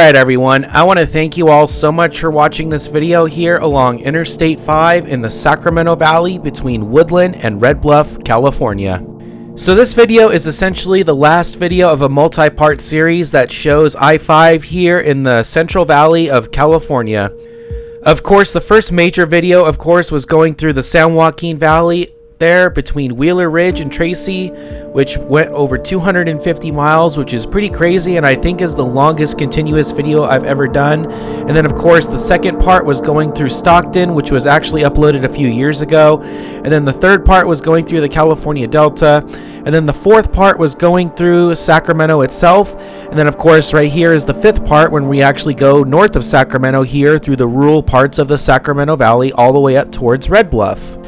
Alright everyone, I want to thank you all so much for watching this video here along Interstate 5 in the Sacramento Valley between Woodland and Red Bluff, California. So this video is essentially the last video of a multi-part series that shows I-5 here in the Central Valley of California. Of course, the first major video, of course, was going through the San Joaquin Valley there between Wheeler Ridge and Tracy, which went over 250 miles, which is pretty crazy, and I think is the longest continuous video I've ever done. And then of course the second part was going through Stockton, which was actually uploaded a few years ago. And then the third part was going through the California Delta, and then the fourth part was going through Sacramento itself. And then of course right here is the fifth part when we actually go north of Sacramento here through the rural parts of the Sacramento Valley all the way up towards Red Bluff.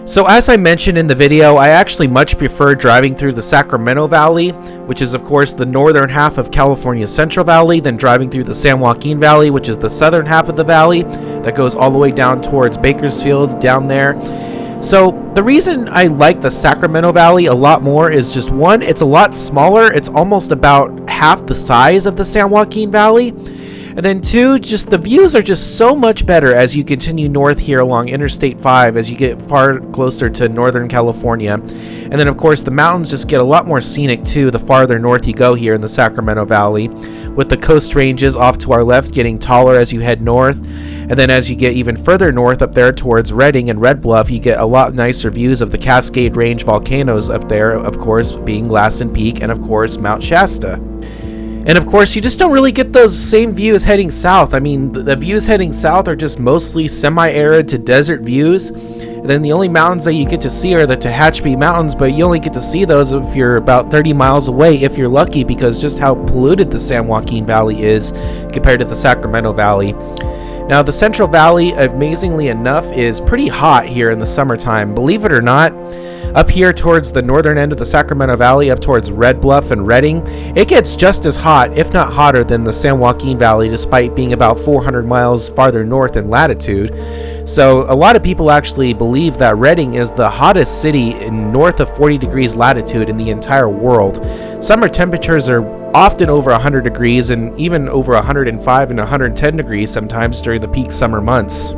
So as I mentioned in the video, I actually much prefer driving through the Sacramento Valley, which is of course the northern half of California's Central Valley, than driving through the San Joaquin Valley, which is the southern half of the valley that goes all the way down towards Bakersfield down there. So the reason I like the Sacramento Valley a lot more is just one, it's a lot smaller. It's almost about half the size of the San Joaquin Valley. And then two, just the views are just so much better as you continue north here along Interstate 5 as you get far closer to Northern California. And then of course the mountains just get a lot more scenic too the farther north you go here in the Sacramento Valley, with the coast ranges off to our left getting taller as you head north. And then as you get even further north up there towards Redding and Red Bluff, you get a lot nicer views of the Cascade Range volcanoes up there, of course being Lassen Peak and of course Mount Shasta. And of course, you just don't really get those same views heading south. I mean, the views heading south are just mostly semi-arid to desert views. And then the only mountains that you get to see are the Tehachapi Mountains, but you only get to see those if you're about 30 miles away, if you're lucky, because just how polluted the San Joaquin Valley is compared to the Sacramento Valley. Now, the Central Valley, amazingly enough, is pretty hot here in the summertime. Believe it or not, up here towards the northern end of the Sacramento Valley, up towards Red Bluff and Redding, it gets just as hot, if not hotter, than the San Joaquin Valley, despite being about 400 miles farther north in latitude. So a lot of people actually believe that Redding is the hottest city in north of 40 degrees latitude in the entire world. Summer temperatures are often over 100 degrees and even over 105 and 110 degrees sometimes during the peak summer months.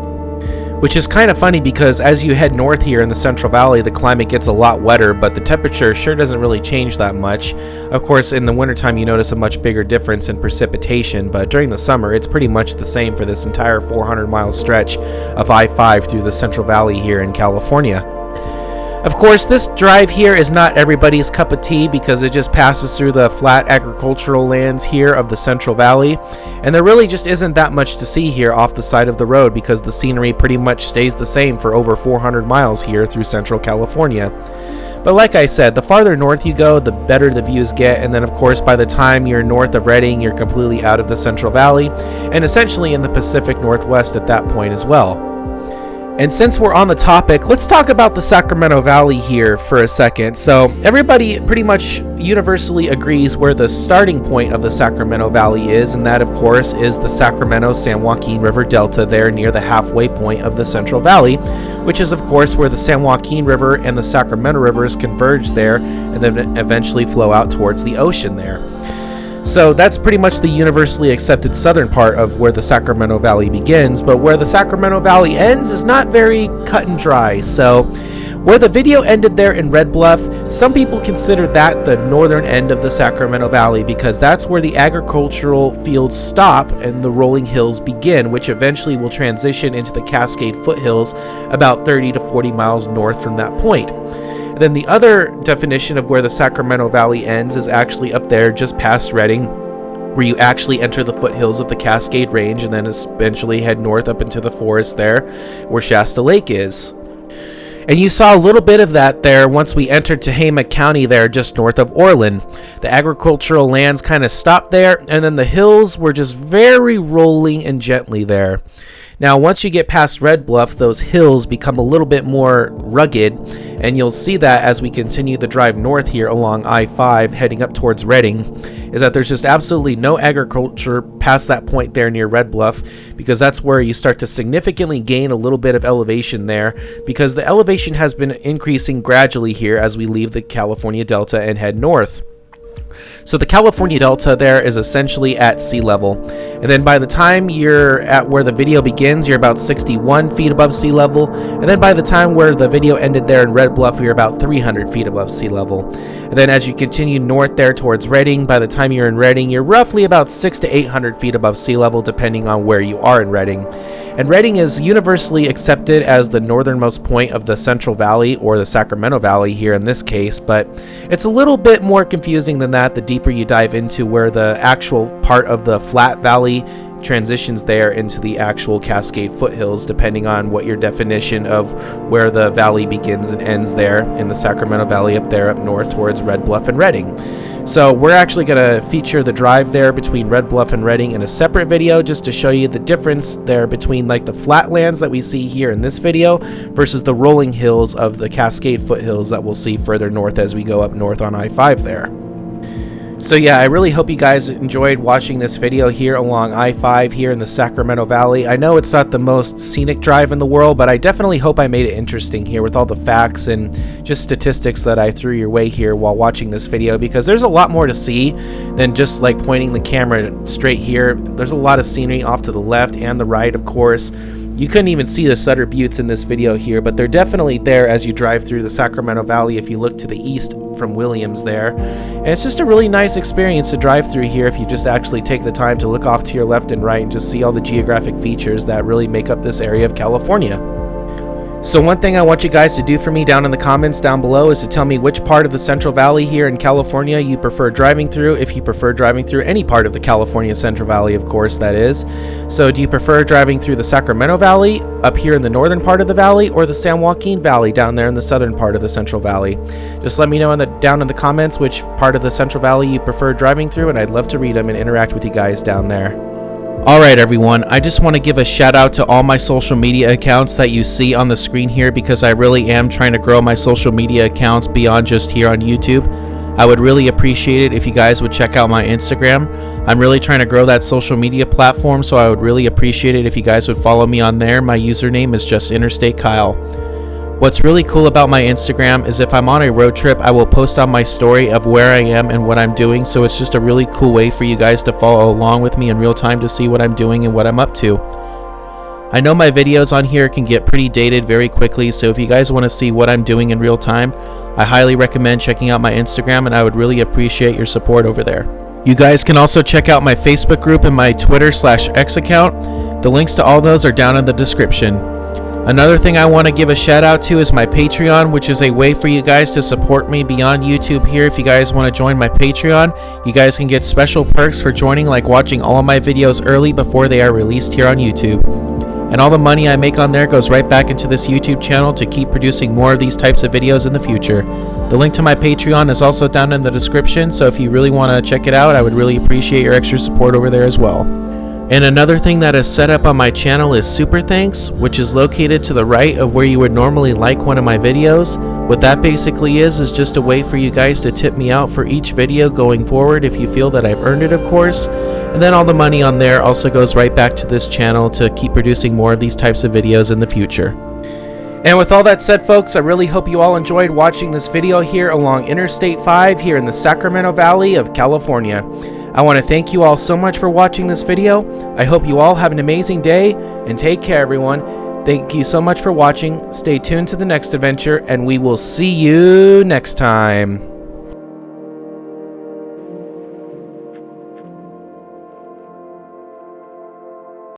Which is kind of funny because as you head north here in the Central Valley, the climate gets a lot wetter, but the temperature sure doesn't really change that much. Of course, in the wintertime you notice a much bigger difference in precipitation, but during the summer it's pretty much the same for this entire 400-mile stretch of I-5 through the Central Valley here in California. Of course, this drive here is not everybody's cup of tea because it just passes through the flat agricultural lands here of the Central Valley, and there really just isn't that much to see here off the side of the road because the scenery pretty much stays the same for over 400 miles here through Central California. But like I said, the farther north you go, the better the views get, and then of course by the time you're north of Redding, you're completely out of the Central Valley, and essentially in the Pacific Northwest at that point as well. And since we're on the topic, let's talk about the Sacramento Valley here for a second. So everybody pretty much universally agrees where the starting point of the Sacramento Valley is, and that of course is the Sacramento-San Joaquin River Delta there near the halfway point of the Central Valley, which is of course where the San Joaquin River and the Sacramento rivers converge there and then eventually flow out towards the ocean there. So that's pretty much the universally accepted southern part of where the Sacramento Valley begins, but where the Sacramento Valley ends is not very cut and dry. So where the video ended there in Red Bluff, some people consider that the northern end of the Sacramento Valley because that's where the agricultural fields stop and the rolling hills begin, which eventually will transition into the Cascade foothills about 30 to 40 miles north from that point. Then the other definition of where the Sacramento Valley ends is actually up there just past Redding, where you actually enter the foothills of the Cascade Range and then eventually head north up into the forest there where Shasta Lake is. And you saw a little bit of that there once we entered Tehama County there just north of Orland. The agricultural lands kind of stopped there, and then the hills were just very rolling and gently there. Now, once you get past Red Bluff, those hills become a little bit more rugged, and you'll see that as we continue the drive north here along I-5 heading up towards Redding, is that there's just absolutely no agriculture past that point there near Red Bluff, because that's where you start to significantly gain a little bit of elevation there, because the elevation has been increasing gradually here as we leave the California Delta and head north. So the California Delta there is essentially at sea level. And then by the time you're at where the video begins, you're about 61 feet above sea level. And then by the time where the video ended there in Red Bluff, you're about 300 feet above sea level. And then as you continue north there towards Redding, by the time you're in Redding, you're roughly about 600 to 800 feet above sea level, depending on where you are in Redding. And Redding is universally accepted as the northernmost point of the Central Valley, or the Sacramento Valley here in this case, but it's a little bit more confusing than that the deeper you dive into where the actual part of the flat valley transitions there into the actual Cascade foothills, depending on what your definition of where the valley begins and ends there in the Sacramento Valley up there up north towards Red Bluff and Redding. So we're actually going to feature the drive there between Red Bluff and Redding in a separate video, just to show you the difference there between like the flatlands that we see here in this video versus the rolling hills of the Cascade foothills that we'll see further north as we go up north on I-5 there. So yeah, I really hope you guys enjoyed watching this video here along I-5 here in the Sacramento Valley. I know it's not the most scenic drive in the world, but I definitely hope I made it interesting here with all the facts and just statistics that I threw your way here while watching this video, because there's a lot more to see than just like pointing the camera straight here. There's a lot of scenery off to the left and the right, of course. You couldn't even see the Sutter Buttes in this video here, but they're definitely there as you drive through the Sacramento Valley if you look to the east from Williams there. And it's just a really nice experience to drive through here if you just actually take the time to look off to your left and right and just see all the geographic features that really make up this area of California. So one thing I want you guys to do for me down in the comments down below is to tell me which part of the Central Valley here in California you prefer driving through, if you prefer driving through any part of the California Central Valley, of course, that is. So do you prefer driving through the Sacramento Valley up here in the northern part of the valley, or the San Joaquin Valley down there in the southern part of the Central Valley? Just let me know down in the comments which part of the Central Valley you prefer driving through, and I'd love to read them and interact with you guys down there. Alright everyone, I just want to give a shout out to all my social media accounts that you see on the screen here, because I really am trying to grow my social media accounts beyond just here on YouTube. I would really appreciate it if you guys would check out my Instagram. I'm really trying to grow that social media platform, so I would really appreciate it if you guys would follow me on there. My username is just InterstateKyle. What's really cool about my Instagram is if I'm on a road trip, I will post on my story of where I am and what I'm doing, so it's just a really cool way for you guys to follow along with me in real time to see what I'm doing and what I'm up to. I know my videos on here can get pretty dated very quickly, so if you guys want to see what I'm doing in real time, I highly recommend checking out my Instagram, and I would really appreciate your support over there. You guys can also check out my Facebook group and my Twitter/X account. The links to all those are down in the description. Another thing I want to give a shout out to is my Patreon, which is a way for you guys to support me beyond YouTube here. If you guys want to join my Patreon, you guys can get special perks for joining, like watching all of my videos early before they are released here on YouTube. And all the money I make on there goes right back into this YouTube channel to keep producing more of these types of videos in the future. The link to my Patreon is also down in the description, so if you really want to check it out, I would really appreciate your extra support over there as well. And another thing that is set up on my channel is Super Thanks, which is located to the right of where you would normally like one of my videos. What that basically is just a way for you guys to tip me out for each video going forward if you feel that I've earned it, of course. And then all the money on there also goes right back to this channel to keep producing more of these types of videos in the future. And with all that said, folks, I really hope you all enjoyed watching this video here along Interstate 5 here in the Sacramento Valley of California. I want to thank you all so much for watching this video. I hope you all have an amazing day, and take care, everyone. Thank you so much for watching. Stay tuned to the next adventure, and we will see you next time.